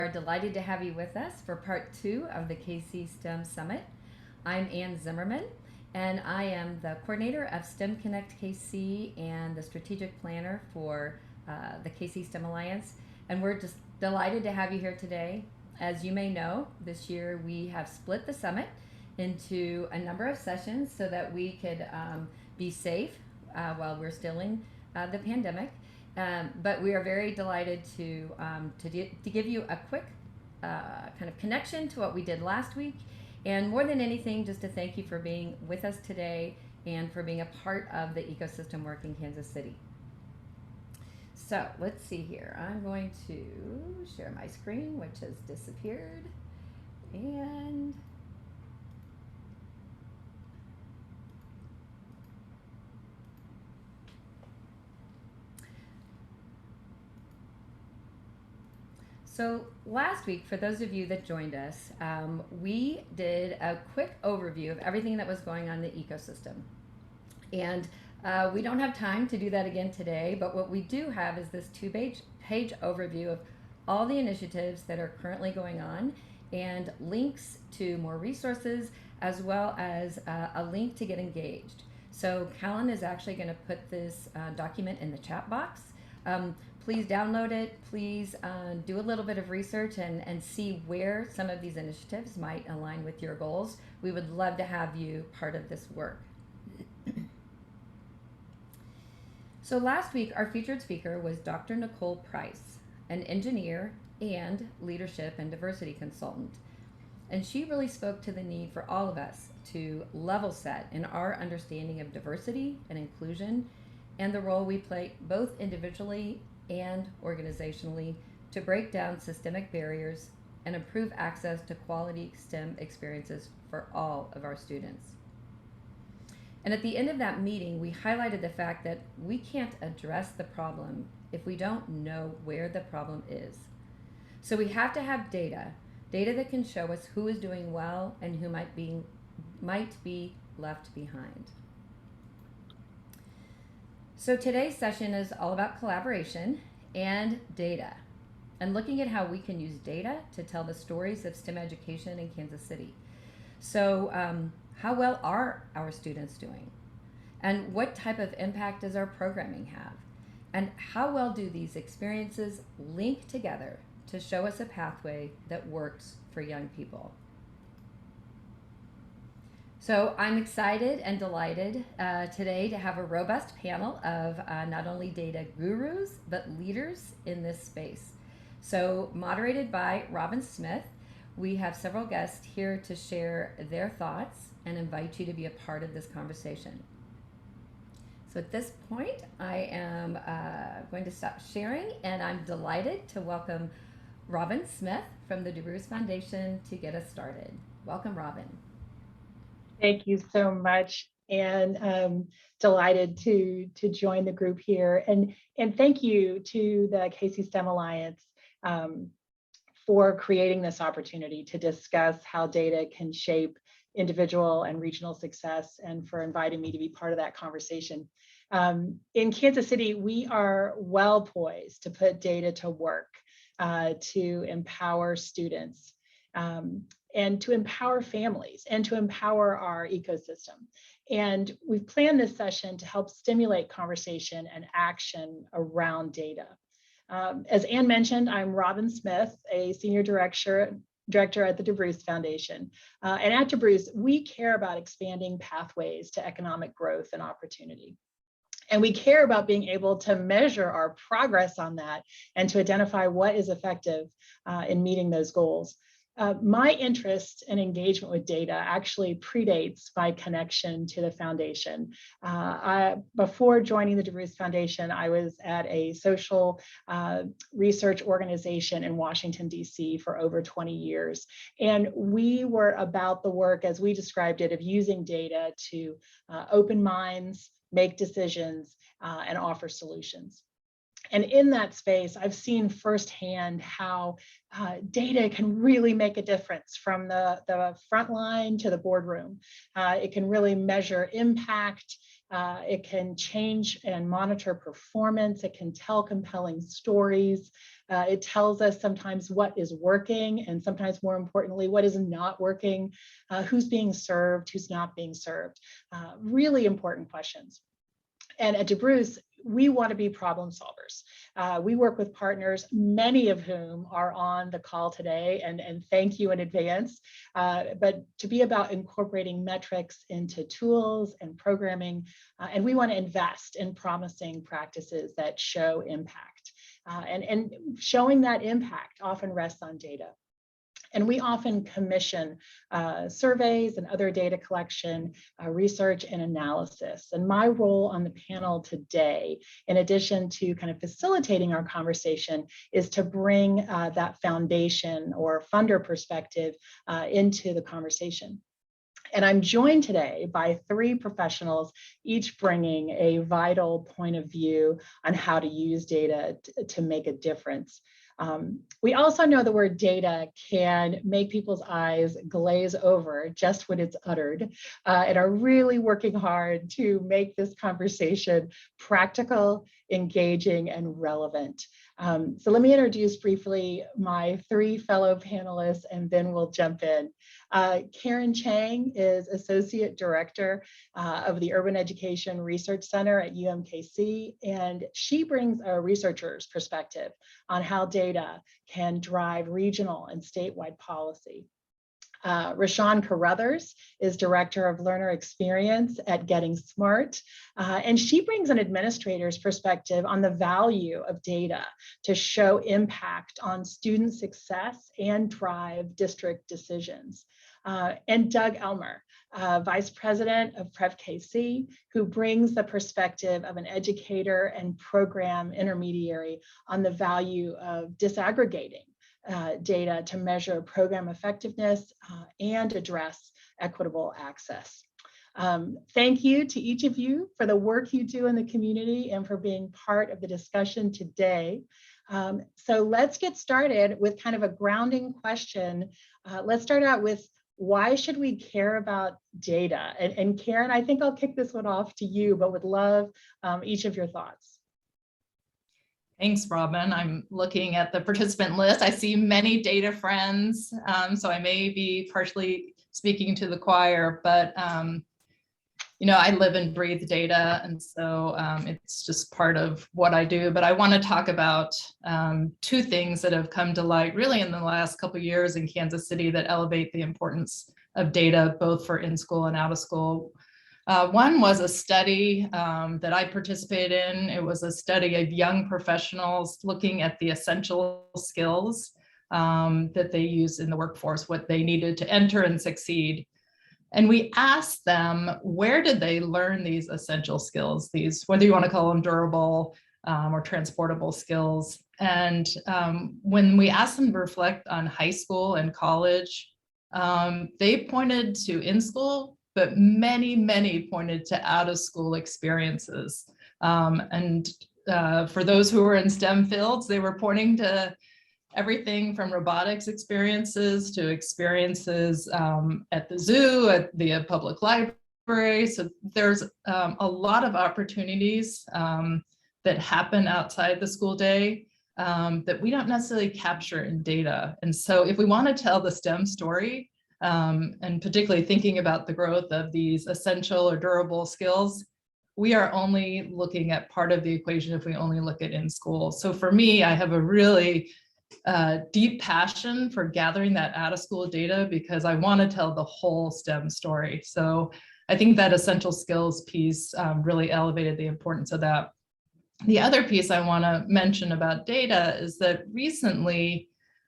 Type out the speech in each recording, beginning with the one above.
We're delighted to have you with us for part 2 of the KC STEM Summit. I'm Ann Zimmerman, and I am the coordinator of STEM Connect KC and the strategic planner for the KC STEM Alliance. And we're just delighted to have you here today. As you may know, this year we have split the summit into a number of sessions so that we could be safe while we're still in the pandemic. But we are very delighted to give you a quick kind of connection to what we did last week, and more than anything, just to thank you for being with us today and for being a part of the ecosystem work in Kansas City. So let's see here. I'm going to share my screen, which has disappeared, and so last week, for those of you that joined us, we did a quick overview of everything that was going on in the ecosystem. And we don't have time to do that again today, but what we do have is this two-page overview of all the initiatives that are currently going on and links to more resources, as well as a link to get engaged. So Karin is actually going to put this document in the chat box. Please download it. Please do a little bit of research and see where some of these initiatives might align with your goals. We would love to have you part of this work. So last week, our featured speaker was Dr. Nicole Price, an engineer and leadership and diversity consultant. And she really spoke to the need for all of us to level set in our understanding of diversity and inclusion and the role we play both individually and organizationally to break down systemic barriers and improve access to quality STEM experiences for all of our students. And at the end of that meeting, we highlighted the fact that we can't address the problem if we don't know where the problem is. So we have to have data that can show us who is doing well and who might be left behind. So today's session is all about collaboration and data, and looking at how we can use data to tell the stories of STEM education in Kansas City. So how well are our students doing? And what type of impact does our programming have? And how well do these experiences link together to show us a pathway that works for young people? So I'm excited and delighted today to have a robust panel of not only data gurus, but leaders in this space. So moderated by Robin Smith, we have several guests here to share their thoughts and invite you to be a part of this conversation. So at this point, I am going to stop sharing, and I'm delighted to welcome Robin Smith from the DeBruce Foundation to get us started. Welcome, Robin. Thank you so much, and delighted to join the group here. And thank you to the KC STEM Alliance for creating this opportunity to discuss how data can shape individual and regional success, and for inviting me to be part of that conversation. In Kansas City, we are well poised to put data to work to empower students. And to empower families and to empower our ecosystem. And we've planned this session to help stimulate conversation and action around data. As Ann mentioned, I'm Robin Smith, a senior director at the DeBruce Foundation. And at DeBruce, we care about expanding pathways to economic growth and opportunity. And we care about being able to measure our progress on that and to identify what is effective in meeting those goals. My interest and engagement with data actually predates my connection to the foundation. Before joining the DeBruce Foundation, I was at a social research organization in Washington, D.C. for over 20 years. And we were about the work, as we described it, of using data to open minds, make decisions, and offer solutions. And in that space, I've seen firsthand how data can really make a difference from the front line to the boardroom. It can really measure impact It can change and monitor performance. It can tell compelling stories. It tells us sometimes what is working, and sometimes more importantly, what is not working, who's being served, who's not being served. Really important questions. And at DeBruce, we want to be problem solvers. We work with partners, many of whom are on the call today, and thank you in advance. But to be about incorporating metrics into tools and programming, and we want to invest in promising practices that show impact. And showing that impact often rests on data. And we often commission surveys and other data collection, research and analysis. And my role on the panel today, in addition to kind of facilitating our conversation, is to bring that foundation or funder perspective into the conversation. And I'm joined today by 3 professionals, each bringing a vital point of view on how to use data to make a difference. We also know the word data can make people's eyes glaze over just when it's uttered, and are really working hard to make this conversation practical, engaging, and relevant. So let me introduce briefly my 3 fellow panelists, and then we'll jump in. Karin Chang is Associate Director of the Urban Education Research Center at UMKC, and she brings a researcher's perspective on how data can drive regional and statewide policy. Rashawn Caruthers is Director of Learner Experience at Getting Smart, and she brings an administrator's perspective on the value of data to show impact on student success and drive district decisions. And Doug Elmer, Vice President of PrevKC, who brings the perspective of an educator and program intermediary on the value of disaggregating data to measure program effectiveness and address equitable access. Thank you to each of you for the work you do in the community and for being part of the discussion today. So let's get started with kind of a grounding question. Let's start out with, why should we care about data? And Karin, I think I'll kick this one off to you, but would love each of your thoughts. Thanks, Robin. I'm looking at the participant list. I see many data friends, so I may be partially speaking to the choir, but you know, I live and breathe data, and so it's just part of what I do. But I want to talk about 2 things that have come to light really in the last couple of years in Kansas City that elevate the importance of data, both for in-school and out of school. One was a study that I participated in. It was a study of young professionals looking at the essential skills that they use in the workforce, what they needed to enter and succeed. And we asked them, where did they learn these essential skills, these, whether you want to call them durable or transportable skills. And when we asked them to reflect on high school and college, they pointed to in-school, but many pointed to out-of-school experiences. For those who were in STEM fields, they were pointing to everything from robotics experiences to experiences at the zoo, at the public library. So there's a lot of opportunities that happen outside the school day that we don't necessarily capture in data. And so if we want to tell the STEM story, and particularly thinking about the growth of these essential or durable skills, we are only looking at part of the equation if we only look at in school. So for me, I have a really deep passion for gathering that out of school data because I want to tell the whole STEM story. So I think that essential skills piece really elevated the importance of that. The other piece I want to mention about data is that recently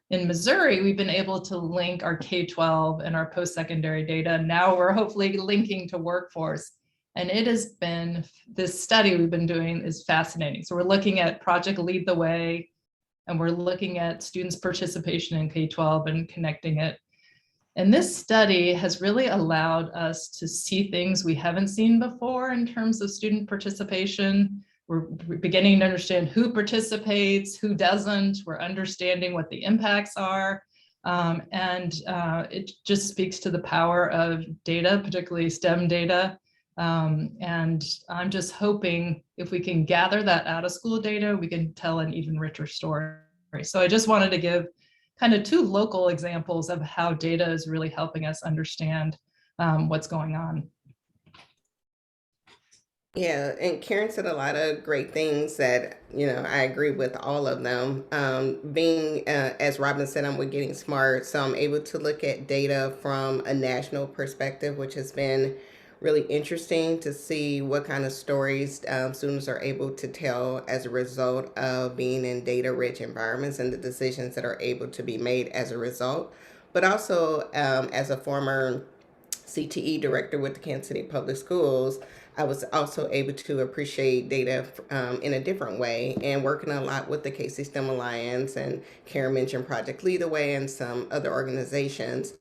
in Missouri, we've been able to link our K-12 and our post-secondary data. Now we're hopefully linking to workforce. And it has been, this study we've been doing is fascinating. So we're looking at Project Lead the Way, and we're looking at students' participation in K-12 and connecting it. And this study has really allowed us to see things we haven't seen before in terms of student participation. We're beginning to understand who participates, who doesn't. We're understanding what the impacts are. And it just speaks to the power of data, particularly STEM data, And I'm just hoping if we can gather that out of school data, we can tell an even richer story. So I just wanted to give kind of 2 local examples of how data is really helping us understand what's going on. Yeah, and Karen said a lot of great things that, I agree with all of them. Being, as Robin said, we're getting smart. So I'm able to look at data from a national perspective, which has been really interesting to see what kind of stories students are able to tell as a result of being in data rich environments and the decisions that are able to be made as a result. But also, as a former CTE director with the Kansas City Public Schools, I was also able to appreciate data in a different way, and working a lot with the KC STEM Alliance, and Karin mentioned Project Lead the Way and some other organizations.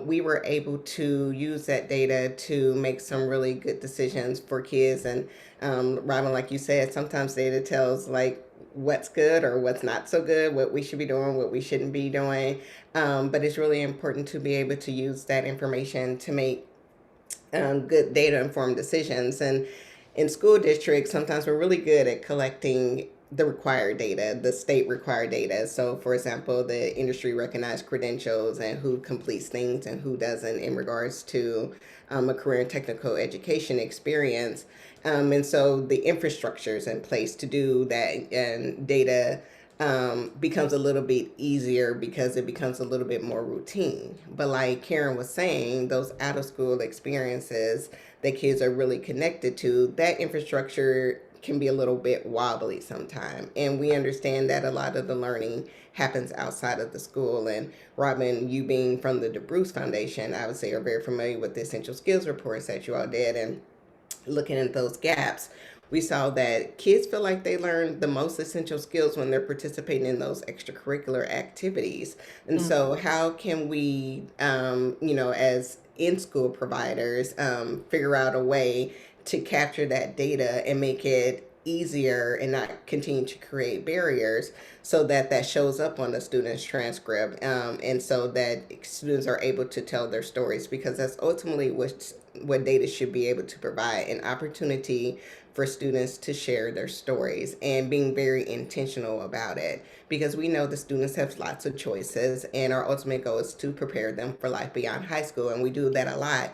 We were able to use that data to make some really good decisions for kids. And Robin, like you said, sometimes data tells like what's good or what's not so good, what we should be doing, what we shouldn't be doing. But it's really important to be able to use that information to make good data informed decisions. And in school districts, sometimes we're really good at collecting the required data, the state required data. So, for example, the industry recognized credentials and who completes things and who doesn't in regards to a career and technical education experience. And so the infrastructure is in place to do that, and data becomes a little bit easier because it becomes a little bit more routine. But like Karin was saying, those out of school experiences that kids are really connected to, that infrastructure can be a little bit wobbly sometimes. And we understand that a lot of the learning happens outside of the school. And Robin, you being from the DeBruce Foundation, I would say are very familiar with the essential skills reports that you all did. And looking at those gaps, we saw that kids feel like they learn the most essential skills when they're participating in those extracurricular activities. And so how can we, as in-school providers, figure out a way to capture that data and make it easier and not continue to create barriers so that that shows up on the student's transcript, and so that students are able to tell their stories, because that's ultimately what data should be able to provide, an opportunity for students to share their stories, and being very intentional about it, because we know the students have lots of choices, and our ultimate goal is to prepare them for life beyond high school. And we do that a lot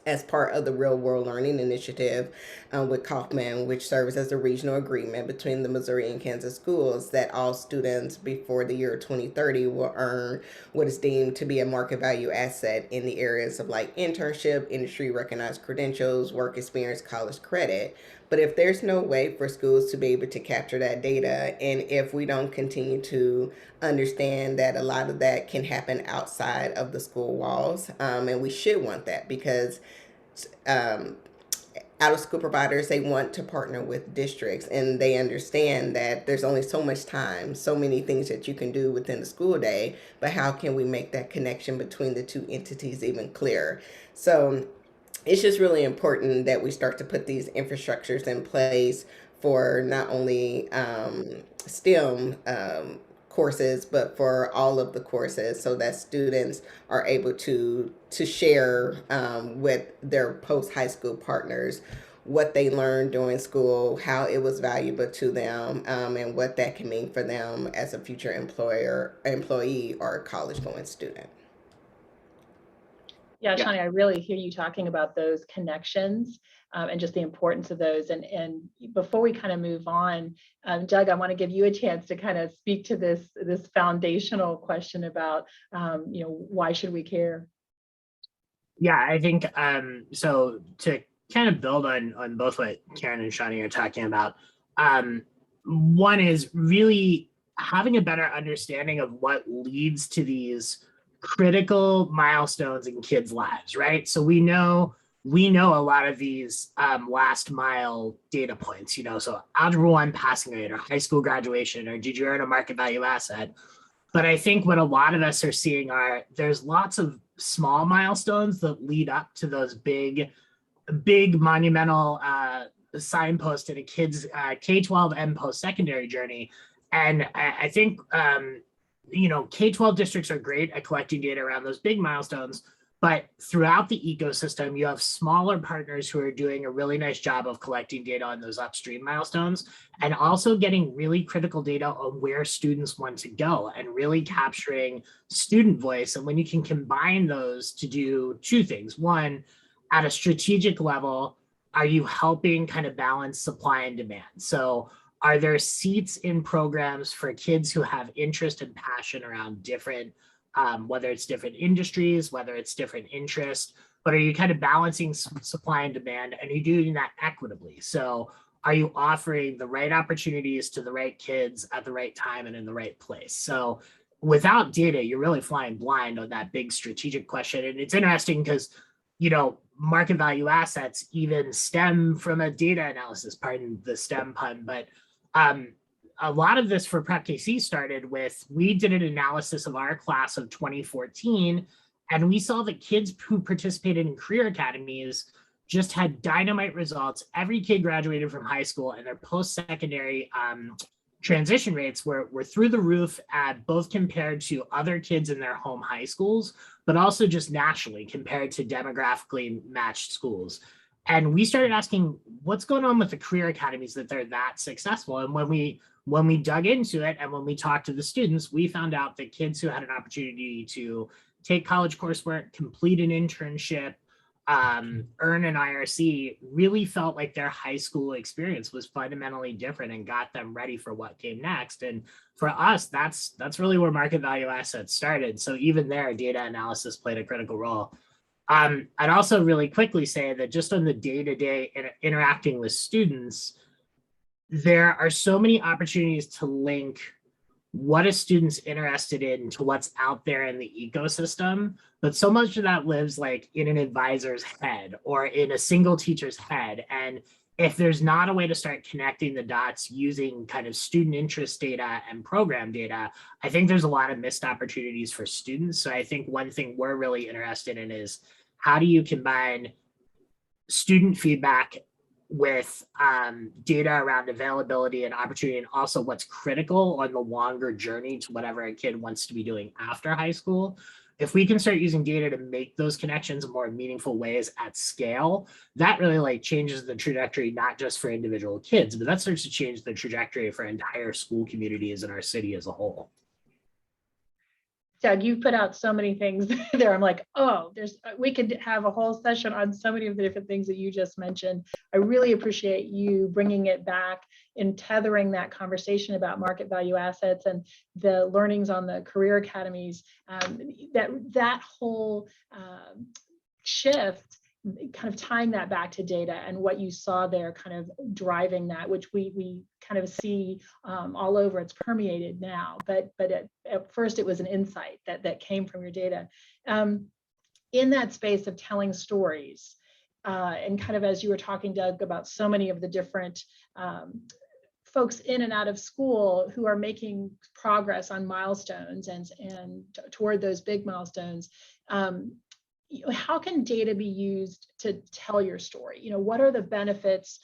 as part of the Real World Learning Initiative with Kaufman, which serves as a regional agreement between the Missouri and Kansas schools, that all students before the year 2030 will earn what is deemed to be a market value asset in the areas of like internship, industry recognized credentials, work experience, college credit. But if there's no way for schools to be able to capture that data, and if we don't continue to understand that a lot of that can happen outside of the school walls, and we should want that, because out of school providers, they want to partner with districts, and they understand that there's only so much time, so many things that you can do within the school day, but how can we make that connection between the two entities even clearer? So it's just really important that we start to put these infrastructures in place for not only STEM courses, but for all of the courses, so that students are able to share with their post-high school partners what they learned during school, how it was valuable to them, and what that can mean for them as a future employee, or a college-going student. Yeah, Shawnee, I really hear you talking about those connections and just the importance of those. And before we kind of move on, Doug, I want to give you a chance to kind of speak to this foundational question about, why should we care? Yeah, I think so. To kind of build on both what Karin and Shawnee are talking about, one is really having a better understanding of what leads to these critical milestones in kids' lives, right? So we know a lot of these last mile data points, so Algebra 1 passing rate, or high school graduation, or did you earn a market value asset? But I think what a lot of us are seeing are there's lots of small milestones that lead up to those big monumental signposts in a kid's K-12 and post-secondary journey. And I think K-12 districts are great at collecting data around those big milestones, But throughout the ecosystem, you have smaller partners who are doing a really nice job of collecting data on those upstream milestones and also getting really critical data on where students want to go and really capturing student voice. And when you can combine those to do two things. One, at a strategic level, are you helping kind of balance supply and demand? So are there seats in programs for kids who have interest and passion around different whether it's different industries, whether it's different interests, but are you kind of balancing supply and demand, and are you doing that equitably? So are you offering the right opportunities to the right kids at the right time and in the right place? So without data, you're really flying blind on that big strategic question. And it's interesting because, you know, market value assets even stem from a data analysis, pardon the STEM pun, but a lot of this for Prep KC started with, we did an analysis of our class of 2014, and we saw that kids who participated in career academies just had dynamite results. Every kid graduated from high school, and their post-secondary transition rates were through the roof, both compared to other kids in their home high schools, but also just nationally compared to demographically matched schools. And we started asking, what's going on with the career academies that they're that successful? And when we dug into it and when we talked to the students, we found out that kids who had an opportunity to take college coursework, complete an internship, earn an IRC, really felt like their high school experience was fundamentally different and got them ready for what came next. And for us, that's really where market value assets started. So even there, data analysis played a critical role. I'd also really quickly say that just on the day-to-day interacting with students, there are so many opportunities to link what a student's interested in to what's out there in the ecosystem, but so much of that lives like in an advisor's head or in a single teacher's head. And if there's not a way to start connecting the dots using kind of student interest data and program data, I think there's a lot of missed opportunities for students. So I think one thing we're really interested in is, how do you combine student feedback with data around availability and opportunity, and also what's critical on the longer journey to whatever a kid wants to be doing after high school? If we can start using data to make those connections in more meaningful ways at scale, that really like changes the trajectory, not just for individual kids, but that starts to change the trajectory for entire school communities in our city as a whole. Doug, you put out so many things there. I'm like, oh, we could have a whole session on so many of the different things that you just mentioned. I really appreciate you bringing it back and tethering that conversation about market value assets and the learnings on the career academies. That whole shift, kind of tying that back to data and what you saw there, kind of driving that, which we kind of see all over. It's permeated now, but at first it was an insight that came from your data. In that space of telling stories, and kind of as you were talking, Doug, about so many of the different folks in and out of school who are making progress on milestones and toward those big milestones. How can data be used to tell your story? What are the benefits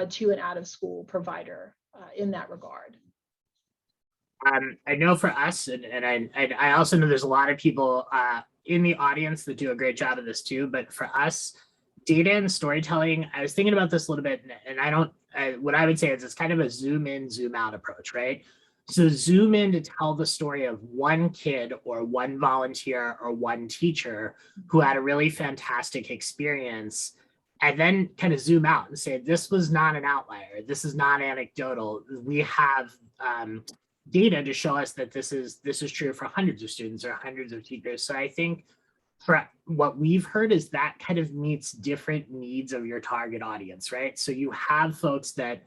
to an out-of-school provider in that regard? I know for us, and I also know there's a lot of people in the audience that do a great job of this too, but for us, data and storytelling, I was thinking about this a little bit, and what I would say is it's kind of a zoom in, zoom out approach, right? So zoom in to tell the story of one kid or one volunteer or one teacher who had a really fantastic experience, and then kind of zoom out and say, this was not an outlier. This is not anecdotal. We have data to show us that this is true for hundreds of students or hundreds of teachers. So I think for what we've heard is that kind of meets different needs of your target audience, right? So you have folks that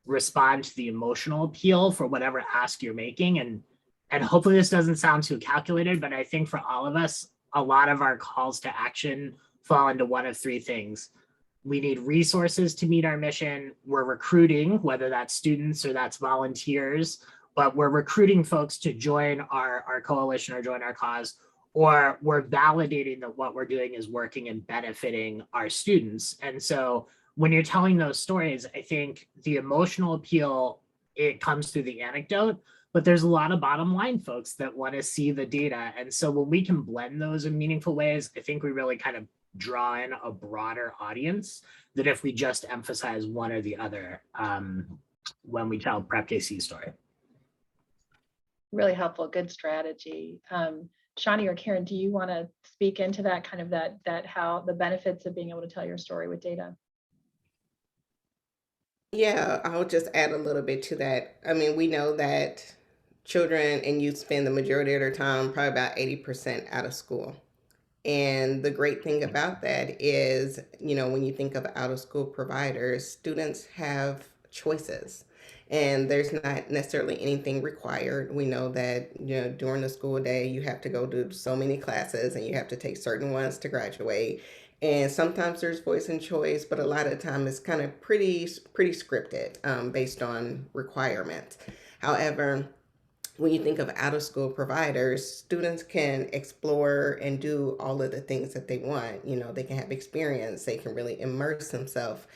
respond to the emotional appeal for whatever ask you're making. And hopefully this doesn't sound too calculated, but I think for all of us, a lot of our calls to action fall into one of three things. We need resources to meet our mission. We're recruiting, whether that's students or that's volunteers, but we're recruiting folks to join our coalition or join our cause, or we're validating that what we're doing is working and benefiting our students. And so when you're telling those stories, I think the emotional appeal, it comes through the anecdote, but there's a lot of bottom line folks that want to see the data. And so when we can blend those in meaningful ways, I think we really kind of draw in a broader audience than if we just emphasize one or the other when we tell Prep KC story. Really helpful, good strategy. Shani or Karin, do you want to speak into that kind of that how the benefits of being able to tell your story with data? Yeah, I'll just add a little bit to that. I mean, we know that children and youth spend the majority of their time, probably about 80% out of school. And the great thing about that is, when you think of out of school providers, students have choices and there's not necessarily anything required. We know that, during the school day, you have to go do so many classes and you have to take certain ones to graduate. And sometimes there's voice and choice, but a lot of the time it's kind of pretty scripted based on requirements. However, when you think of out of school providers, students can explore and do all of the things that they want. They can have experience, they can really immerse themselves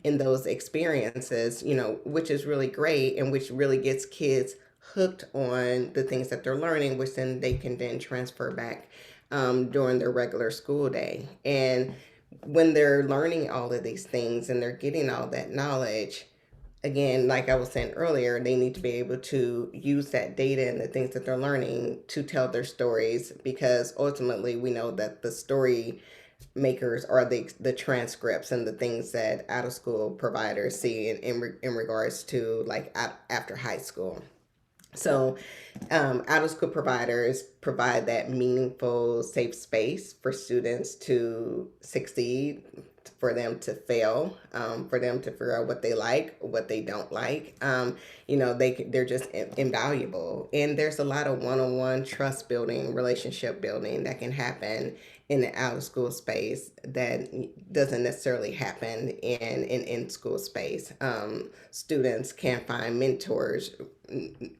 in those experiences, which is really great and which really gets kids hooked on the things that they're learning, which then they can then transfer back during their regular school day. And when they're learning all of these things and they're getting all that knowledge, again, like I was saying earlier, they need to be able to use that data and the things that they're learning to tell their stories, because ultimately we know that the story makers are the transcripts and the things that out of school providers see in regards to like after high school. So out of school providers provide that meaningful, safe space for students to succeed, for them to fail, for them to figure out what they like, what they don't like. They're just invaluable. And there's a lot of one-on-one trust building, relationship building that can happen in the out of school space that doesn't necessarily happen in school space. Students can find mentors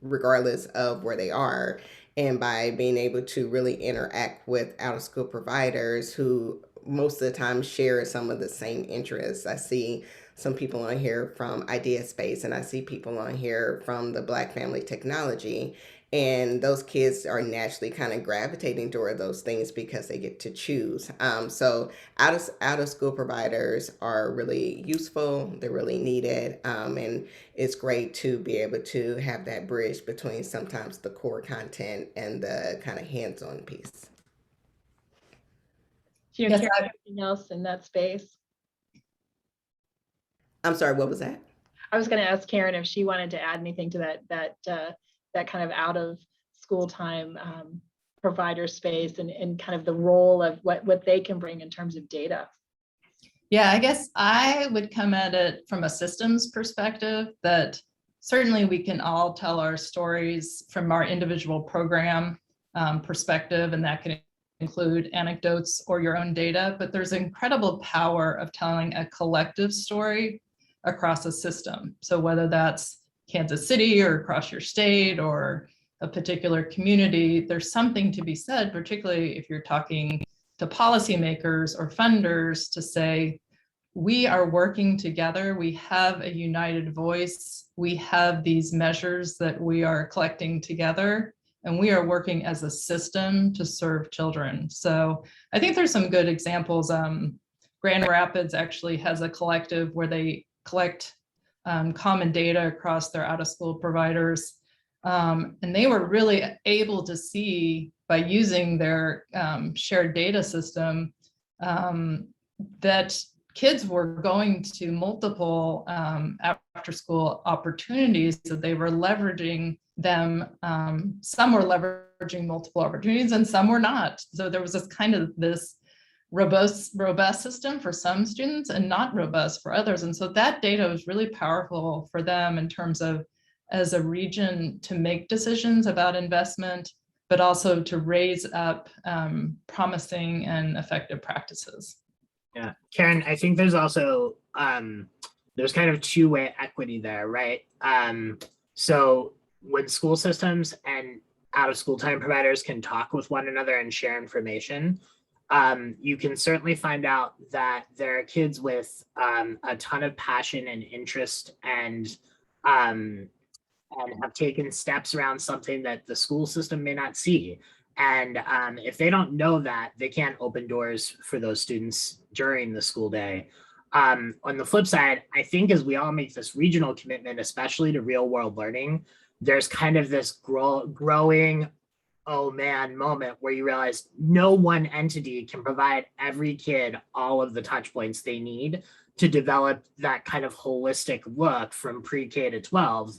regardless of where they are. And by being able to really interact with out of school providers who most of the time share some of the same interests. I see some people on here from Idea Space, and I see people on here from the Black Family Technology. And those kids are naturally kind of gravitating toward those things because they get to choose. So out of school providers are really useful. They're really needed. And it's great to be able to have that bridge between sometimes the core content and the kind of hands-on piece. Do you Yes, hear anything else in that space? I'm sorry, what was that? I was going to ask Karin if she wanted to add anything to that kind of out of school time provider space and kind of the role of what they can bring in terms of data. Yeah, I guess I would come at it from a systems perspective, that certainly we can all tell our stories from our individual program perspective, and that can include anecdotes or your own data, but there's incredible power of telling a collective story across a system. So whether that's Kansas City or across your state or a particular community, there's something to be said, particularly if you're talking to policymakers or funders, to say, we are working together, we have a united voice, we have these measures that we are collecting together, and we are working as a system to serve children. So I think there's some good examples. Grand Rapids actually has a collective where they collect common data across their out-of-school providers. And they were really able to see, by using their shared data system, that kids were going to multiple after-school opportunities, that they were leveraging them. Some were leveraging multiple opportunities and some were not. So there was this robust system for some students and not robust for others. And so that data was really powerful for them in terms of, as a region, to make decisions about investment, but also to raise up promising and effective practices. Yeah, Karin, I think there's also, there's kind of two-way equity there, right? So when school systems and out-of-school time providers can talk with one another and share information, you can certainly find out that there are kids with a ton of passion and interest and and have taken steps around something that the school system may not see. And if they don't know that, they can't open doors for those students during the school day. On the flip side, I think as we all make this regional commitment, especially to real world learning, there's kind of this growing, oh man moment where you realize no one entity can provide every kid all of the touch points they need to develop that kind of holistic look from pre-K to 12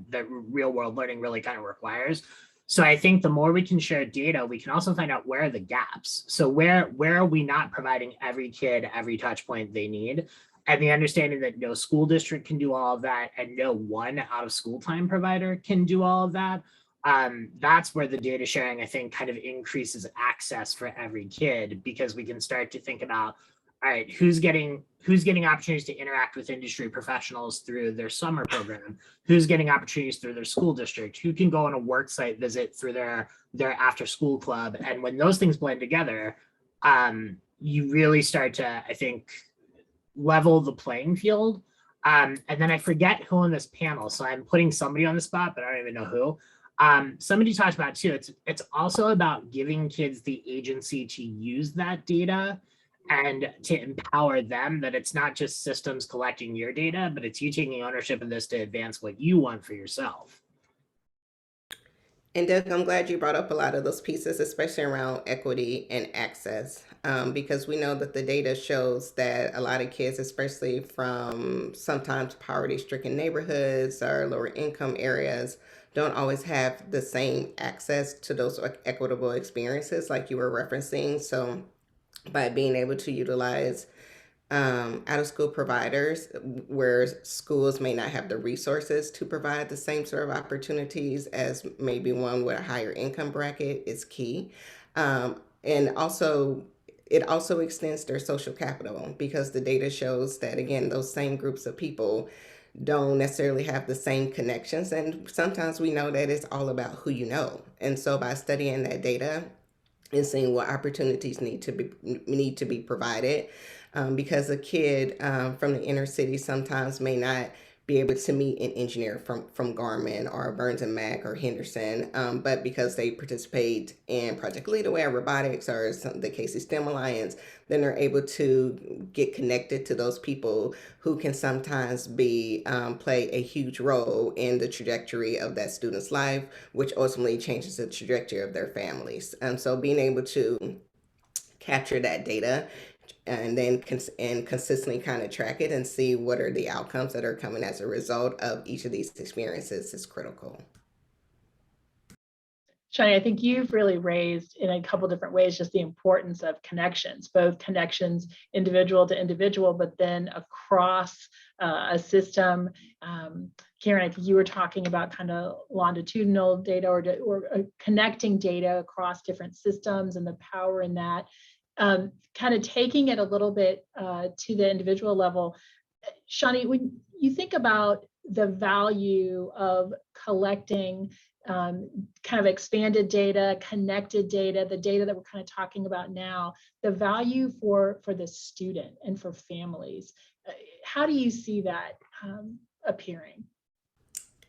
that real world learning really kind of requires. So I think the more we can share data, we can also find out where are the gaps. So where are we not providing every kid every touch point they need? And the understanding that no school district can do all of that and no one out of school time provider can do all of that. That's where the data sharing, I think, kind of increases access for every kid, because we can start to think about, all right, who's getting opportunities to interact with industry professionals through their summer program, who's getting opportunities through their school district, who can go on a work site visit through their after school club. And when those things blend together, you really start to, I think, level the playing field. And then I forget who on this panel, so I'm putting somebody on the spot, but I don't even know who. Somebody talked about too, it's also about giving kids the agency to use that data and to empower them, that it's not just systems collecting your data, but it's you taking ownership of this to advance what you want for yourself. And Doug, I'm glad you brought up a lot of those pieces, especially around equity and access, because we know that the data shows that a lot of kids, especially from sometimes poverty-stricken neighborhoods or lower income areas, don't always have the same access to those equitable experiences like you were referencing. So by being able to utilize out of school providers where schools may not have the resources to provide the same sort of opportunities as maybe one with a higher income bracket is key. And also, it also extends their social capital, because the data shows that, again, those same groups of people don't necessarily have the same connections. And sometimes we know that it's all about who you know. And so by studying that data and seeing what opportunities need to be provided, because a kid from the inner city sometimes may not be able to meet an engineer from Garmin or Burns and Mac or Henderson, but because they participate in Project Leadaway or robotics or the Casey STEM Alliance, then they're able to get connected to those people who can sometimes play a huge role in the trajectory of that student's life, which ultimately changes the trajectory of their families. So being able to capture that data and then consistently kind of track it and see what are the outcomes that are coming as a result of each of these experiences is critical. Shani, I think you've really raised in a couple different ways just the importance of connections, both connections individual to individual, but then across a system. Karin, I think you were talking about kind of longitudinal data or connecting data across different systems and the power in that. Kind of taking it a little bit to the individual level. Shani, when you think about the value of collecting kind of expanded data, connected data, the data that we're kind of talking about now, the value for the student and for families, how do you see that appearing?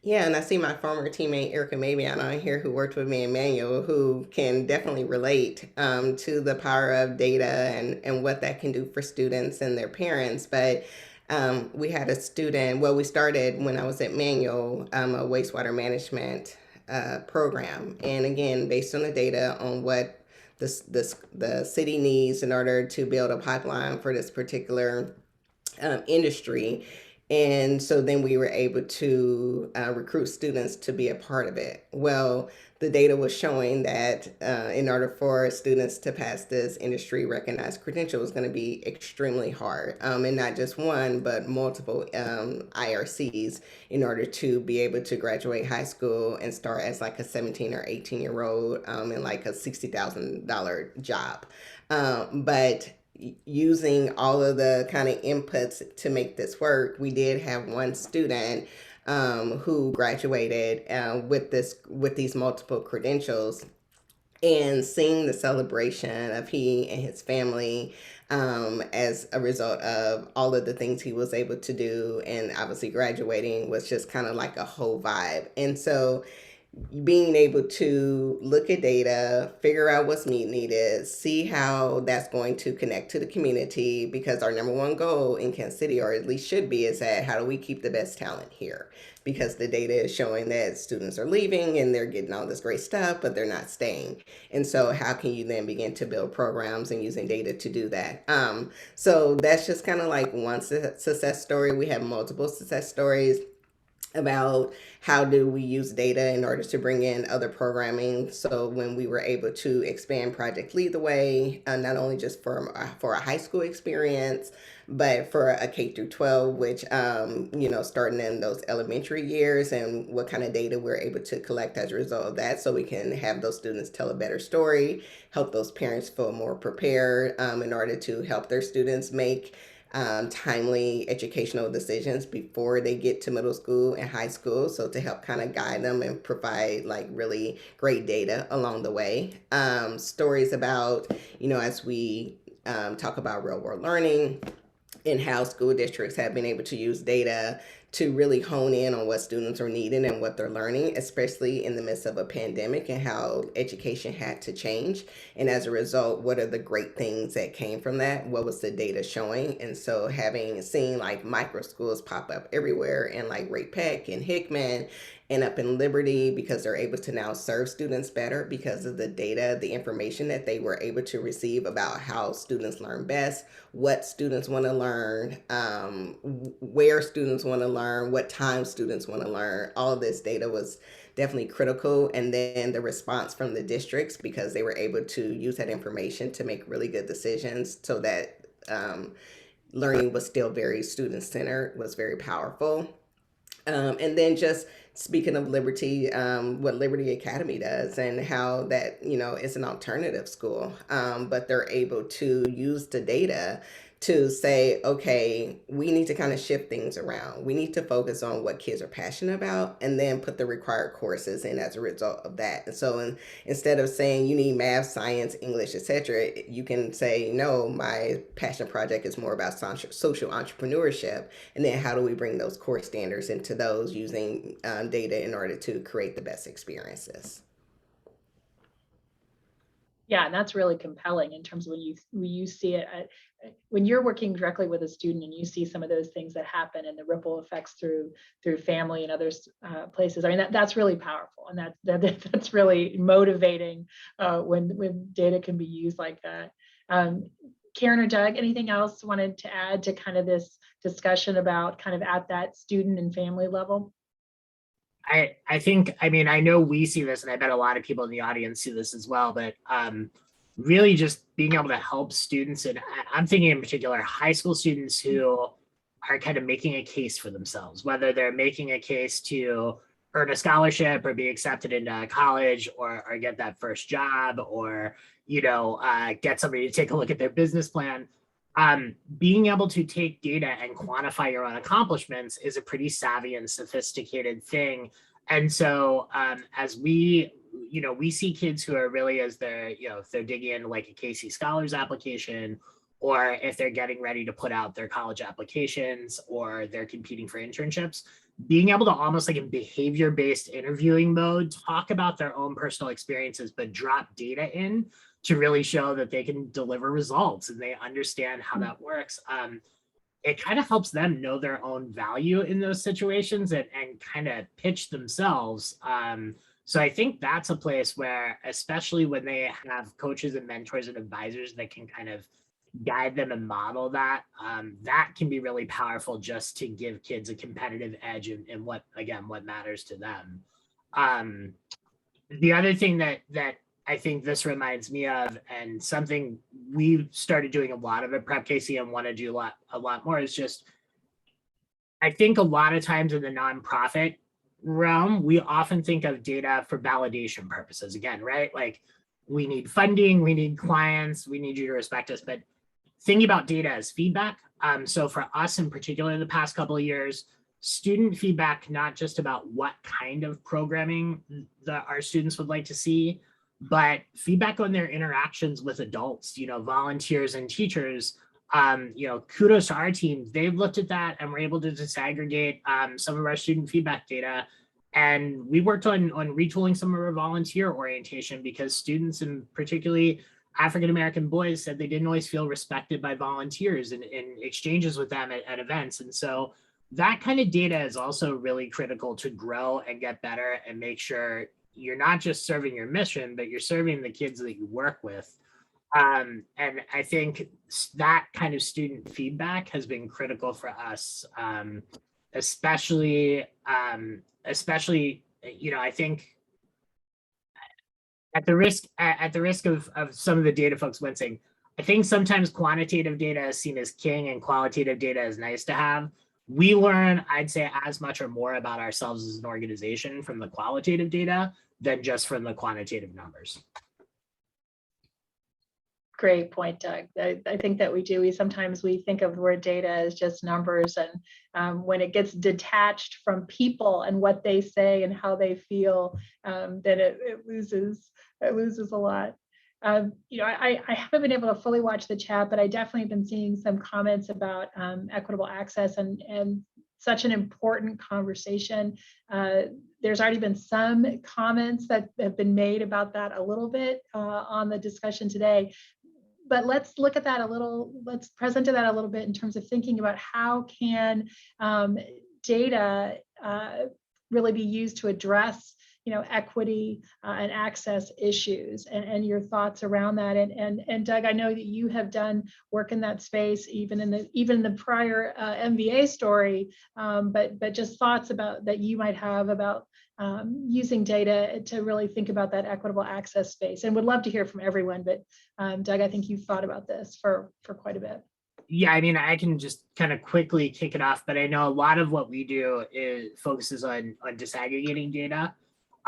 Yeah, and I see my former teammate Erica Mabion on here, who worked with me in Manual, who can definitely relate to the power of data and what that can do for students and their parents. But we had a student, well, we started when I was at Manual, a wastewater management program. And again, based on the data on what the city needs in order to build a pipeline for this particular industry. And so then we were able to recruit students to be a part of it. Well, the data was showing that in order for students to pass this industry recognized credential was going to be extremely hard. And not just one, but multiple IRCs in order to be able to graduate high school and start as like a 17 or 18-year-old in like a $60,000 job. But using all of the kind of inputs to make this work, we did have one student who graduated with these multiple credentials. and seeing the celebration of he and his family as a result of all of the things he was able to do, and obviously graduating was just kind of like a whole vibe. And so being able to look at data, figure out what's needed, see how that's going to connect to the community, because our number one goal in Kansas City, or at least should be, is that how do we keep the best talent here? Because the data is showing that students are leaving and they're getting all this great stuff, but they're not staying. And so how can you then begin to build programs and using data to do that? So that's just kind of like one success story. We have multiple success stories about how do we use data in order to bring in other programming. So when we were able to expand Project Lead the Way, not only just for a high school experience, but for a K through 12, which, starting in those elementary years, and what kind of data we're able to collect as a result of that, so we can have those students tell a better story, help those parents feel more prepared in order to help their students make timely educational decisions before they get to middle school and high school. So to help kind of guide them and provide like really great data along the way. Stories about, as we talk about real world learning and how school districts have been able to use data to really hone in on what students are needing and what they're learning, especially in the midst of a pandemic, and how education had to change. And as a result, what are the great things that came from that? What was the data showing? And so seen like micro schools pop up everywhere, and like Ray Peck and Hickman and up in Liberty, because they're able to now serve students better because of the data, the information that they were able to receive about how students learn best, what students want to learn, where students want to learn, what time students want to learn. All of this data was definitely critical. And then the response from the districts, because they were able to use that information to make really good decisions, so that learning was still very student-centered, was very powerful. And then just speaking of Liberty, what Liberty Academy does, and how that, it's an alternative school, but they're able to use the data to say, okay, we need to kind of shift things around. We need to focus on what kids are passionate about, and then put the required courses in as a result of that. And so instead of saying you need math, science, English, etc., you can say, no, my passion project is more about social entrepreneurship. And then how do we bring those core standards into those, using data in order to create the best experiences? Yeah, and that's really compelling in terms of when you see it, when you're working directly with a student and you see some of those things that happen and the ripple effects through family and other places. I mean, that's really powerful, and that's really motivating when data can be used like that. Karin or Doug, anything else wanted to add to kind of this discussion about kind of at that student and family level? I think, I know we see this, and I bet a lot of people in the audience see this as well, but really just being able to help students, and I'm thinking in particular high school students who are kind of making a case for themselves, whether they're making a case to earn a scholarship or be accepted into college, or get that first job, or get somebody to take a look at their business plan. Being able to take data and quantify your own accomplishments is a pretty savvy and sophisticated thing. And so as we see kids who are really, as they're, if they're digging into like a KC Scholars application, or if they're getting ready to put out their college applications, or they're competing for internships, being able to almost like in behavior-based interviewing mode, talk about their own personal experiences, but drop data in to really show that they can deliver results and they understand how that works. It kind of helps them know their own value in those situations, and kind of pitch themselves. So I think that's a place where, especially when they have coaches and mentors and advisors that can kind of guide them and model that, that can be really powerful, just to give kids a competitive edge in what matters to them. The other thing that I think this reminds me of, and something we've started doing a lot of at Prep KC and want to do a lot more, is just, I think a lot of times in the nonprofit realm, we often think of data for validation purposes. Again, right? Like, we need funding, we need clients, we need you to respect us, but thinking about data as feedback. So for us in particular, in the past couple of years, student feedback, not just about what kind of programming our students would like to see, but feedback on their interactions with adults, volunteers and teachers, kudos to our team. They've looked at that and we're able to disaggregate some of our student feedback data. And we worked on retooling some of our volunteer orientation because students, and particularly African-American boys, said they didn't always feel respected by volunteers in exchanges with them at events. And so that kind of data is also really critical to grow and get better and make sure you're not just serving your mission, but you're serving the kids that you work with. And I think that kind of student feedback has been critical for us, especially, I think at the risk of some of the data folks wincing, I think sometimes quantitative data is seen as king and qualitative data is nice to have. We learn, I'd say, as much or more about ourselves as an organization from the qualitative data than just from the quantitative numbers. Great point, Doug. I think that we do. Sometimes we think of the word data as just numbers, and when it gets detached from people and what they say and how they feel, then it loses a lot. I haven't been able to fully watch the chat, but I definitely have been seeing some comments about equitable access and such an important conversation. There's already been some comments that have been made about that a little bit on the discussion today. But let's look at that a little, let's present to that a little bit in terms of thinking about how can data really be used to address equity and access issues, and your thoughts around that. And Doug, I know that you have done work in that space, even in the prior MBA story, but just thoughts about that you might have about using data to really think about that equitable access space. And would love to hear from everyone, but Doug, I think you've thought about this for quite a bit. Yeah, I mean, I can just kind of quickly kick it off, but I know a lot of what we do focuses on disaggregating data.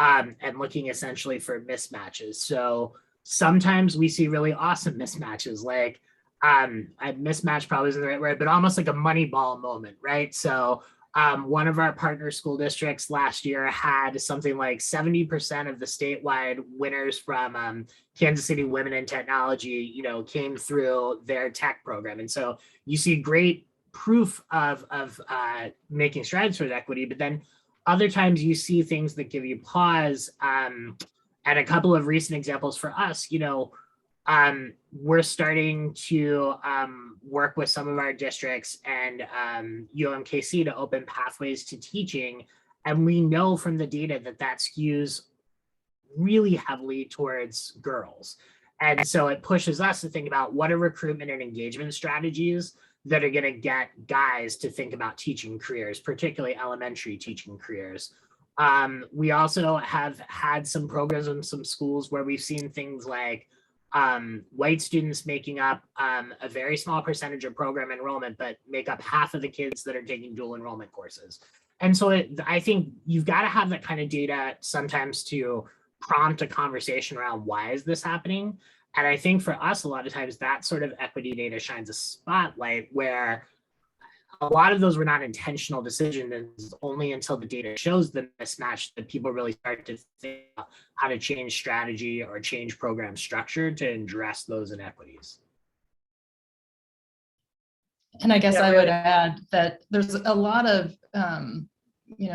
And looking essentially for mismatches. So sometimes we see really awesome mismatches, like mismatch probably isn't the right word, but almost like a money ball moment, right? So one of our partner school districts last year had something like 70% of the statewide winners from Kansas City Women in Technology, came through their tech program. And so you see great proof of making strides towards equity, but then other times you see things that give you pause. And a couple of recent examples for us, we're starting to work with some of our districts and UMKC to open pathways to teaching. And we know from the data that skews really heavily towards girls. And so it pushes us to think about what are recruitment and engagement strategies that are going to get guys to think about teaching careers, particularly elementary teaching careers. We also have had some programs in some schools where we've seen things like white students making up a very small percentage of program enrollment, but make up half of the kids that are taking dual enrollment courses. And so I think you've got to have that kind of data sometimes to prompt a conversation around why is this happening? And I think for us, a lot of times that sort of equity data shines a spotlight where a lot of those were not intentional decisions. Only until the data shows the mismatch that people really start to think about how to change strategy or change program structure to address those inequities. And I guess I would add that there's a lot of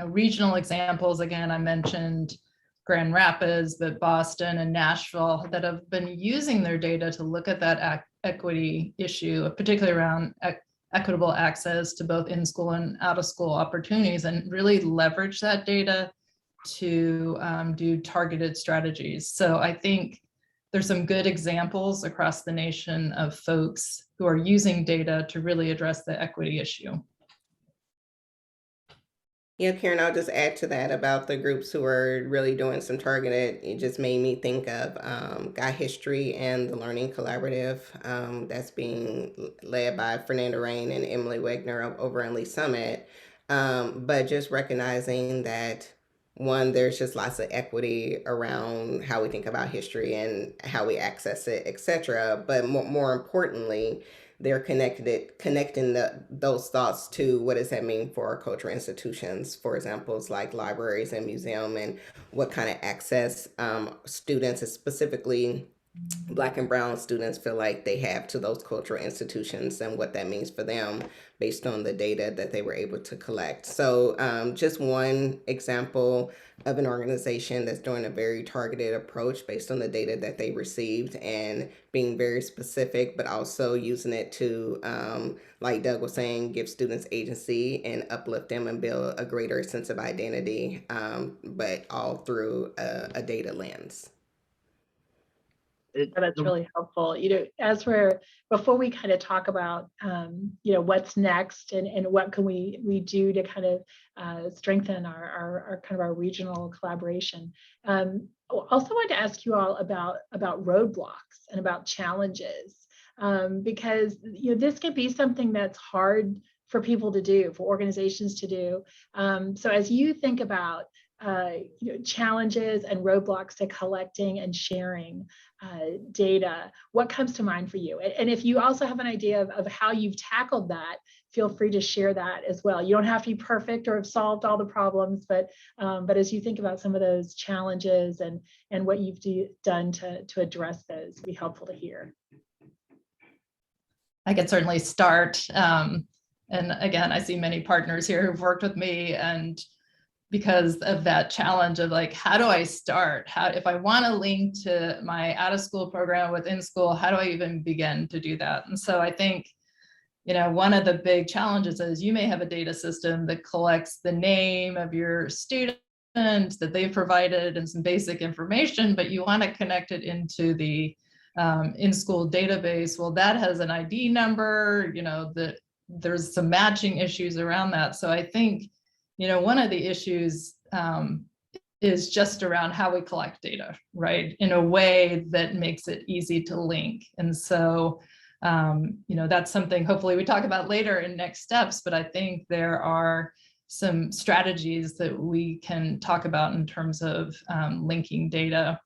regional examples. Again, I mentioned Grand Rapids, but Boston and Nashville that have been using their data to look at that equity issue, particularly around equitable access to both in-school and out-of-school opportunities, and really leverage that data to do targeted strategies. So I think there's some good examples across the nation of folks who are using data to really address the equity issue. Yeah, Karin, I'll just add to that about the groups who are really doing some targeted. It just made me think of Guy History and the Learning Collaborative that's being led by Fernanda Rain and Emily Wegner over in Lee Summit. But just recognizing that, one, there's just lots of equity around how we think about history and how we access it, etc. But more importantly, they're connecting those thoughts to what does that mean for our cultural institutions, for examples like libraries and museum, and what kind of access students, specifically Black and Brown students, feel like they have to those cultural institutions and what that means for them based on the data that they were able to collect. So just one example of an organization that's doing a very targeted approach based on the data that they received and being very specific, but also using it to, like Doug was saying, give students agency and uplift them and build a greater sense of identity, but all through a data lens. That's really helpful. Before we kind of talk about, what's next and what can we do to kind of strengthen our kind of our regional collaboration. Also wanted to ask you all about roadblocks and about challenges, because this can be something that's hard for people to do, for organizations to do. So as you think about challenges and roadblocks to collecting and sharing data, what comes to mind for you? And if you also have an idea of how you've tackled that, feel free to share that as well. You don't have to be perfect or have solved all the problems, but as you think about some of those challenges and what you've done to address those, it'd be helpful to hear. I could certainly start. And again, I see many partners here who've worked with me, and because of that challenge of like, how do I start? If I want to link to my out of school program within school, how do I even begin to do that? And so I think, one of the big challenges is you may have a data system that collects the name of your student that they've provided and some basic information, but you want to connect it into the in-school database. Well, that has an ID number, that there's some matching issues around that. So I think, one of the issues is just around how we collect data, right? In a way that makes it easy to link. And so, that's something hopefully we talk about later in next steps, but I think there are some strategies that we can talk about in terms of linking data.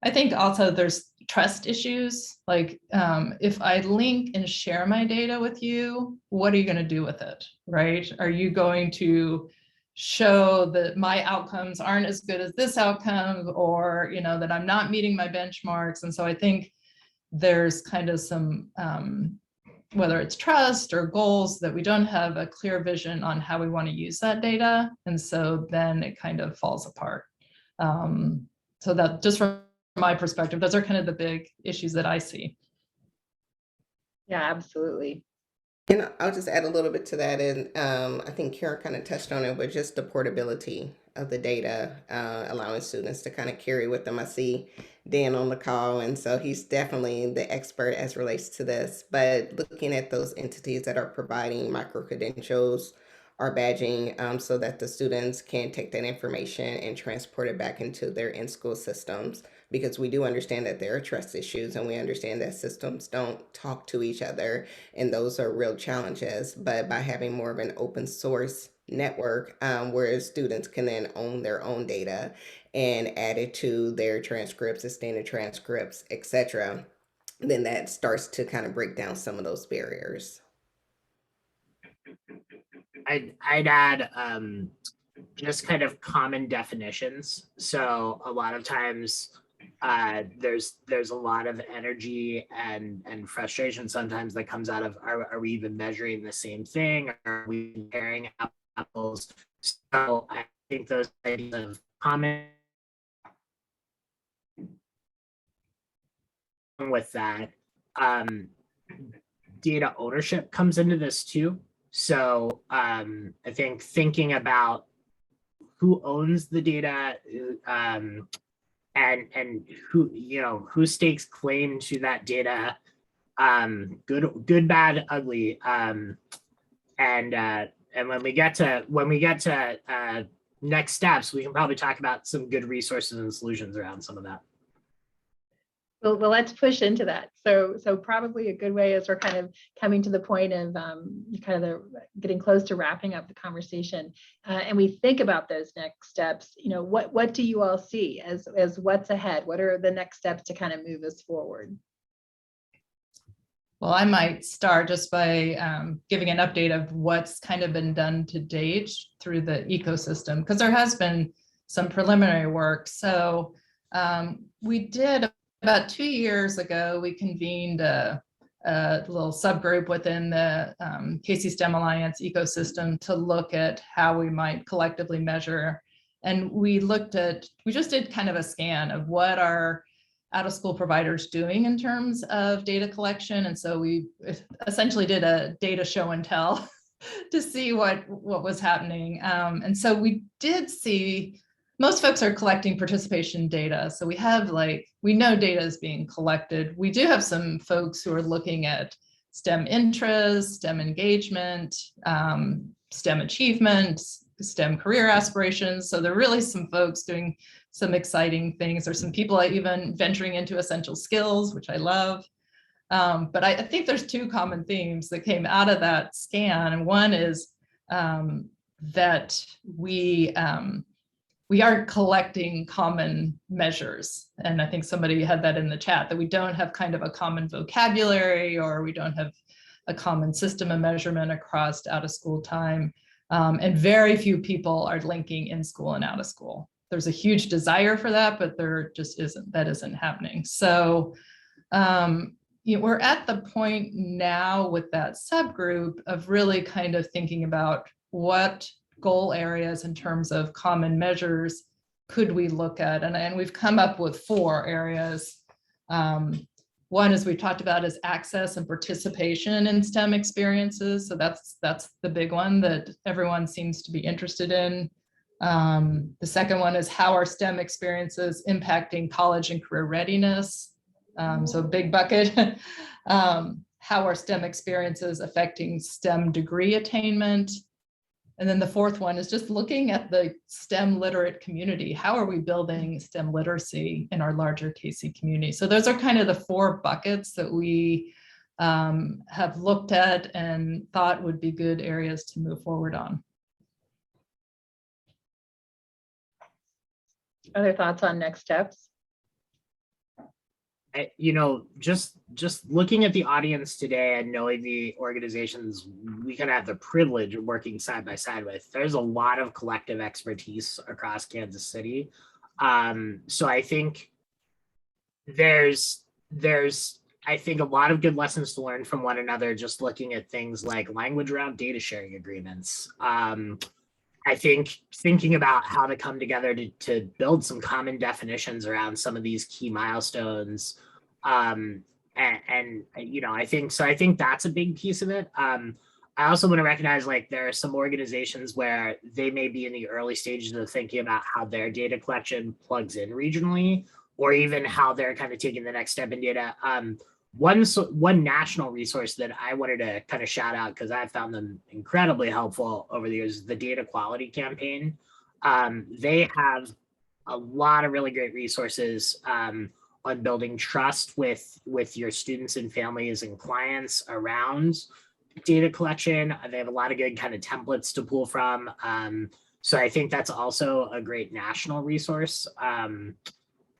I think also there's trust issues. Like if I link and share my data with you, what are you going to do with it, right? Are you going to show that my outcomes aren't as good as this outcome, or that I'm not meeting my benchmarks? And so I think there's kind of some, whether it's trust or goals, that we don't have a clear vision on how we want to use that data. And so then it kind of falls apart. So that, just from my perspective, those are kind of the big issues that I see. Yeah, absolutely. And I'll just add a little bit to that. And I think Karin kind of touched on it, but just the portability of the data, allowing students to kind of carry with them. I see Dan on the call, and so he's definitely the expert as relates to this. But looking at those entities that are providing micro-credentials or badging, so that the students can take that information and transport it back into their in-school systems, because we do understand that there are trust issues, and we understand that systems don't talk to each other, and those are real challenges. But by having more of an open source network, where students can then own their own data and add it to their transcripts, the standard transcripts, etc., then that starts to kind of break down some of those barriers. I'd add just kind of common definitions. So a lot of times there's a lot of energy and frustration sometimes that comes out of, are we even measuring the same thing? Are we comparing apples? So I think those ideas of common with that, data ownership comes into this too. So I think thinking about who owns the data, and who stakes claim to that data, good, bad, ugly, and when we get to next steps, we can probably talk about some good resources and solutions around some of that. Well, let's push into that. So probably a good way is we're kind of coming to the point of getting close to wrapping up the conversation, and we think about those next steps. What do you all see as what's ahead? What are the next steps to kind of move us forward? Well, I might start just by giving an update of what's kind of been done to date through the ecosystem, because there has been some preliminary work. So we did about 2 years ago, we convened a little subgroup within the KC STEM Alliance ecosystem to look at how we might collectively measure. And we just did kind of a scan of what our out-of-school providers doing in terms of data collection. And so we essentially did a data show and tell to see what was happening. And so we did see most folks are collecting participation data. So we know data is being collected. We do have some folks who are looking at STEM interest, STEM engagement, STEM achievement, STEM career aspirations. So there are really some folks doing some exciting things. There's some people even venturing into essential skills, which I love. But I think there's two common themes that came out of that scan. And one is that we aren't collecting common measures. And I think somebody had that in the chat, that we don't have kind of a common vocabulary, or we don't have a common system of measurement across out of school time. And very few people are linking in school and out of school. There's a huge desire for that, but there just isn't happening. So we're at the point now with that subgroup of really kind of thinking about what goal areas in terms of common measures could we look at, and we've come up with 4 areas. One, as we talked about, is access and participation in STEM experiences. So that's the big one that everyone seems to be interested in. The second one is how are STEM experiences impacting college and career readiness? So big bucket. How are STEM experiences affecting STEM degree attainment? And then the fourth one is just looking at the STEM literate community. How are we building STEM literacy in our larger KC community? So those are kind of the 4 buckets that we have looked at and thought would be good areas to move forward on. Other thoughts on next steps? Just looking at the audience today and knowing the organizations we can have the privilege of working side by side with, there's a lot of collective expertise across Kansas City. So I think there's I think a lot of good lessons to learn from one another, just looking at things like language around data sharing agreements. I think thinking about how to come together to build some common definitions around some of these key milestones. I think that's a big piece of it. I also want to recognize, like, there are some organizations where they may be in the early stages of thinking about how their data collection plugs in regionally, or even how they're kind of taking the next step in data. One national resource that I wanted to kind of shout out, because I found them incredibly helpful over the years, is the Data Quality Campaign. They have a lot of really great resources on building trust with your students and families and clients around data collection. They have a lot of good kind of templates to pull from. So I think that's also a great national resource.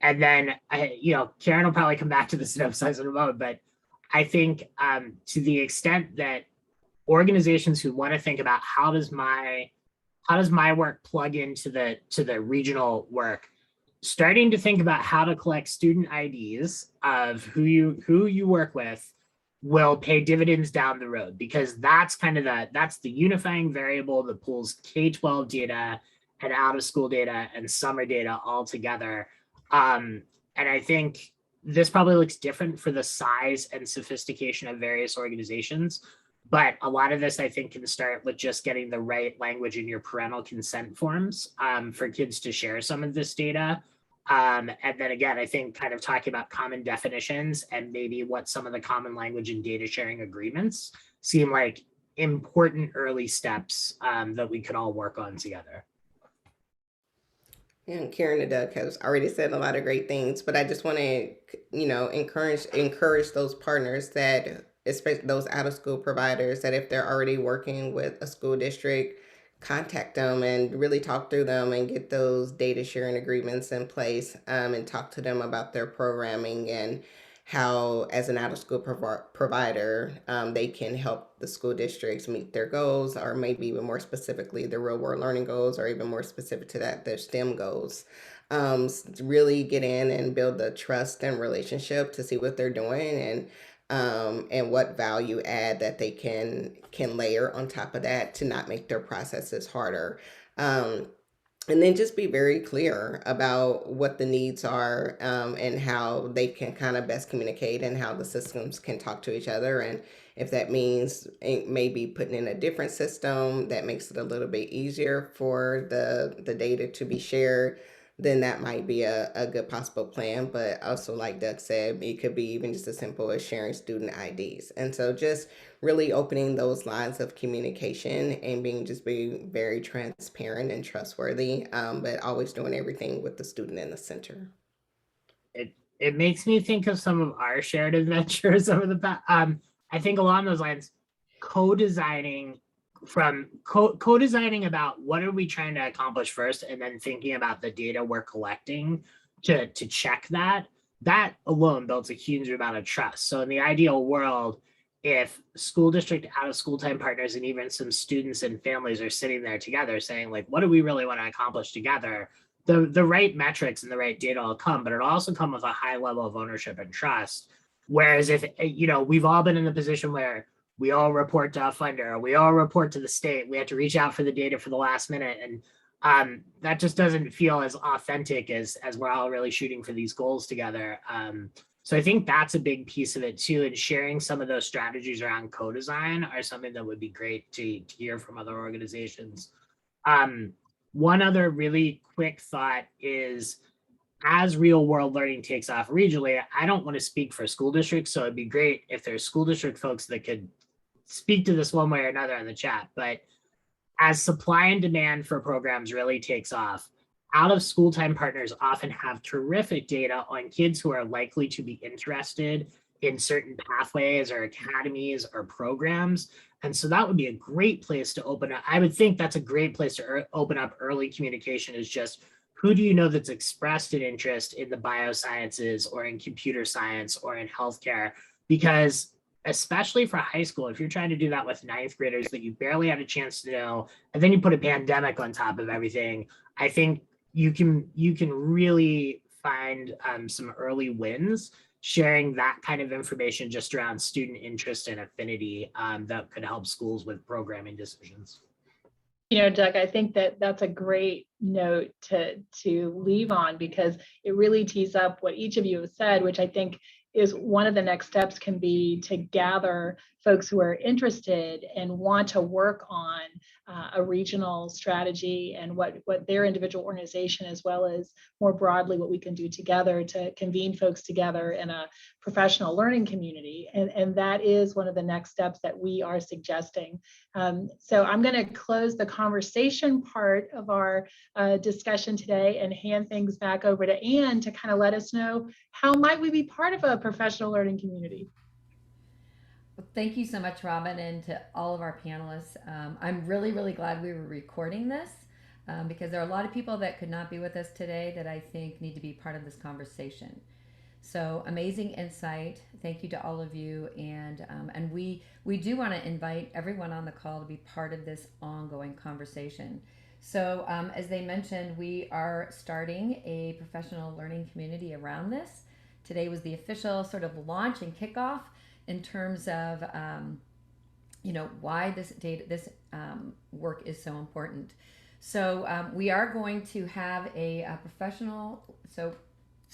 And then, Karin will probably come back to the STEM size in a moment, but I think to the extent that organizations who want to think about how does my work plug into the regional work, starting to think about how to collect student IDs of who you work with will pay dividends down the road, because that's kind of that's the unifying variable that pulls K-12 data and out of school data and summer data all together. And I think this probably looks different for the size and sophistication of various organizations, but a lot of this, I think, can start with just getting the right language in your parental consent forms for kids to share some of this data. And then again, I think kind of talking about common definitions and maybe what some of the common language and data sharing agreements seem like important early steps that we could all work on together. And Karin and Doug has already said a lot of great things, but I just want to, encourage those partners, that especially those out of school providers, that if they're already working with a school district, contact them and really talk through them and get those data sharing agreements in place, and talk to them about their programming and how, as an out-of-school provider, they can help the school districts meet their goals, or maybe even more specifically, the real-world learning goals, or even more specific to that, their STEM goals. Really get in and build the trust and relationship to see what they're doing, and what value add that they can layer on top of that to not make their processes harder. Um, and then just be very clear about what the needs are, and how they can kind of best communicate, and how the systems can talk to each other. And if that means maybe putting in a different system that makes it a little bit easier for the data to be shared, then that might be a good possible plan. But also, like Doug said, it could be even just as simple as sharing student IDs. And so just really opening those lines of communication and being very transparent and trustworthy, but always doing everything with the student in the center. It makes me think of some of our shared adventures over the past. I think along those lines, co-designing co-designing about what are we trying to accomplish first, and then thinking about the data we're collecting to check that alone builds a huge amount of trust. So in the ideal world, if school district out of school time partners and even some students and families are sitting there together saying, like, what do we really want to accomplish together, the right metrics and the right data will come, but it'll also come with a high level of ownership and trust. Whereas if, we've all been in the position where we all report to a funder, we all report to the state, we have to reach out for the data for the last minute. And that just doesn't feel as authentic as we're all really shooting for these goals together. So I think that's a big piece of it too. And sharing some of those strategies around co-design are something that would be great to hear from other organizations. One other really quick thought is, as real world learning takes off regionally, I don't want to speak for school districts, so it'd be great if there's school district folks that could speak to this one way or another in the chat. But as supply and demand for programs really takes off, out of school time partners often have terrific data on kids who are likely to be interested in certain pathways or academies or programs. And so that would be a great place to open up. I would think that's a great place to open up early communication, is just, who do you know that's expressed an interest in the biosciences or in computer science or in healthcare? Because especially for high school, if you're trying to do that with ninth graders that you barely had a chance to know, and then you put a pandemic on top of everything, I think you can really find some early wins sharing that kind of information just around student interest and affinity, that could help schools with programming decisions. Doug, I think that that's a great note to leave on, because it really tees up what each of you have said, which I think is one of the next steps can be to gather folks who are interested and want to work on a regional strategy and what their individual organization, as well as more broadly what we can do together to convene folks together in a professional learning community. And that is one of the next steps that we are suggesting. So I'm going to close the conversation part of our discussion today and hand things back over to Anne to kind of let us know, how might we be part of a professional learning community? Well, thank you so much, Robin, and to all of our panelists. I'm really, really glad we were recording this, because there are a lot of people that could not be with us today that I think need to be part of this conversation. So amazing insight. Thank you to all of you. And we do want to invite everyone on the call to be part of this ongoing conversation. So as they mentioned, we are starting a professional learning community around this. Today was the official sort of launch and kickoff in terms of why this work is so important. So we are going to have a professional. So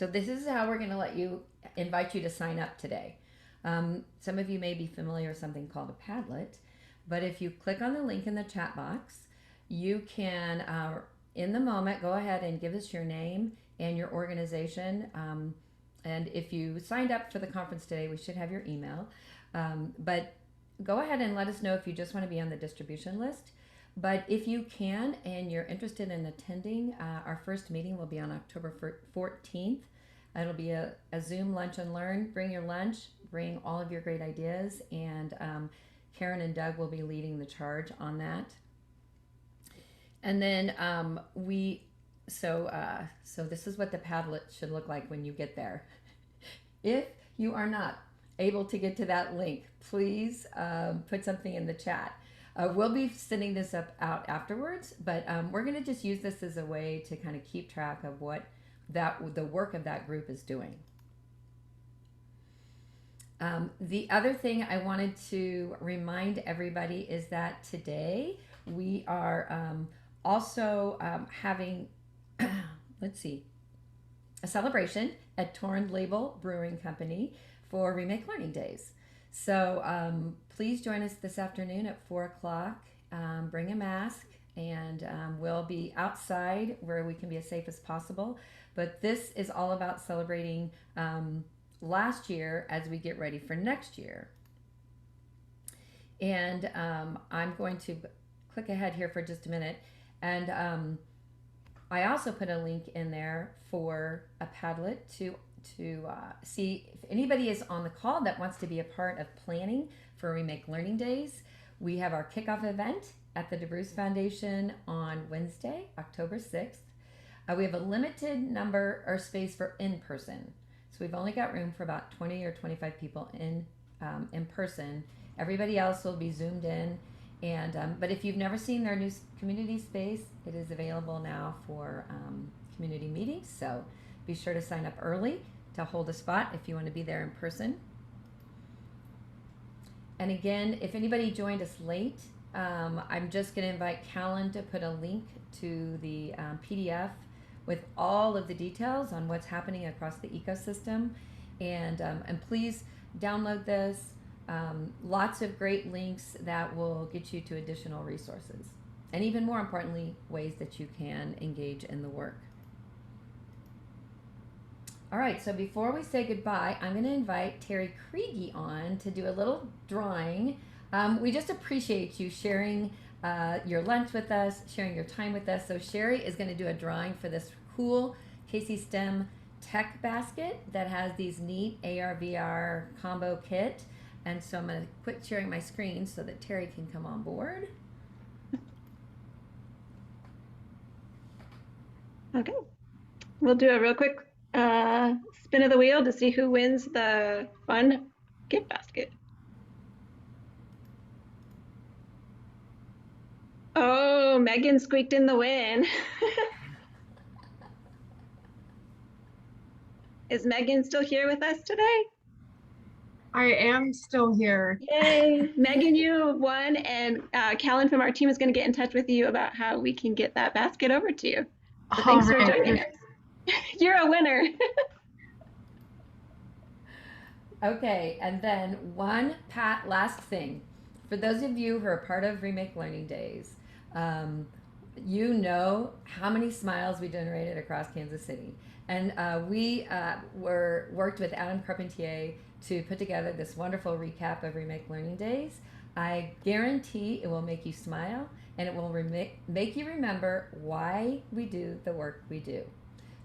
this is how we're going to invite you to sign up today. Some of you may be familiar with something called a Padlet, but if you click on the link in the chat box, you can, in the moment, go ahead and give us your name and your organization. And if you signed up for the conference today, we should have your email. But go ahead and let us know if you just want to be on the distribution list. But if you can and you're interested in attending, our first meeting will be on October 14th. It'll be a Zoom lunch and learn. Bring your lunch, bring all of your great ideas, and Karin and Doug will be leading the charge on that. And then so this is what the Padlet should look like when you get there. If you are not able to get to that link, please put something in the chat. We'll be sending this out afterwards, but we're going to just use this as a way to kind of keep track of what the work of that group is doing. The other thing I wanted to remind everybody is that today we are also having, let's see, a celebration at Torn Label Brewing Company for Remake Learning Days. So please join us this afternoon at 4 o'clock. Bring a mask, and we'll be outside where we can be as safe as possible. But this is all about celebrating last year as we get ready for next year. And I'm going to click ahead here for just a minute. And I also put a link in there for a Padlet to see if anybody is on the call that wants to be a part of planning for Remake Learning Days. We have our kickoff event at the DeBruce Foundation on Wednesday, October 6th. We have a limited number or space for in-person. So we've only got room for about 20 or 25 people in person. Everybody else will be zoomed in. And but if you've never seen their new community space, it is available now for community meetings. So be sure to sign up early to hold a spot if you want to be there in person. And again, if anybody joined us late, I'm just going to invite Karin to put a link to the PDF with all of the details on what's happening across the ecosystem. And please download this. Lots of great links that will get you to additional resources. And even more importantly, ways that you can engage in the work. All right, so before we say goodbye, I'm going to invite Terry Kriege on to do a little drawing. We just appreciate you sharing your lunch with us, sharing your time with us. So Sherry is going to do a drawing for this cool KC STEM tech basket that has these neat AR/VR combo kit. And so I'm going to quit sharing my screen so that Terry can come on board. Okay, we'll do a real quick spin of the wheel to see who wins the fun gift basket. Oh, Megan squeaked in the win. Is Megan still here with us today? I am still here. Yay, Megan, you won, and Karin from our team is going to get in touch with you about how we can get that basket over to you. So thanks for joining us. You're a winner. Okay, and then one last thing. For those of you who are part of Remake Learning Days, you know how many smiles we generated across Kansas City. And we worked with Adam Carpentier to put together this wonderful recap of Remake Learning Days. I guarantee it will make you smile, and it will make you remember why we do the work we do.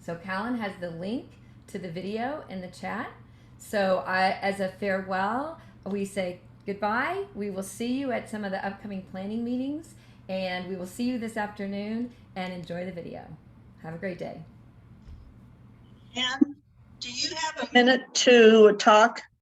So Karin has the link to the video in the chat. So as a farewell, we say goodbye. We will see you at some of the upcoming planning meetings, and we will see you this afternoon, and enjoy the video. Have a great day. Anne, do you have a minute to talk?